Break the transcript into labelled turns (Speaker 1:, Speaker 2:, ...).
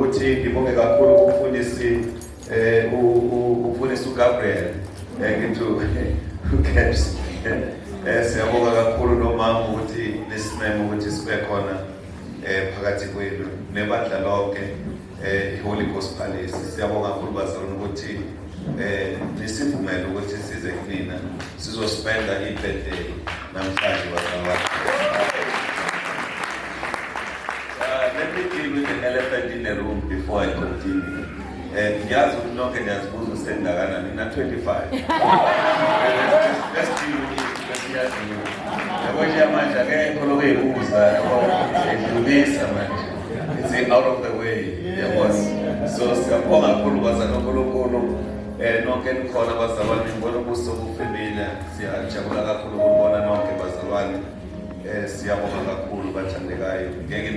Speaker 1: ukuthi ngibonge kakhulu umfundisi umfundisi uGabriel ngithi uCaps siyabonga kakhulu nomama ukuthi nesimeme ukuthi sibe khona phakathi kwenu nebandla lonke iHoly Ghost Palace. Siyabonga kakhulu bazalwane ukuthi nisivumele ukuthi size kunina sizospenda i-birthday namhlanje bazalwane. Let me deal with the elephant in the room before I continue. Ngiyazi ukuthi nonke niyazibuza usendakana nina 25. Let's deal with it because siyaziyo. Yabo nje manje akekho lokho eyibuza edlulisa manje. It's out of the way. Yabo. So siyabonga kakhulu bazalwane uNkulunkulu nonke nikhona bazalwane ngibona ubuso bufebile. Siyajabula kakhulu ukubona nonke bazalwane. Siyabonga kakhulu bathandekayo. Ngeke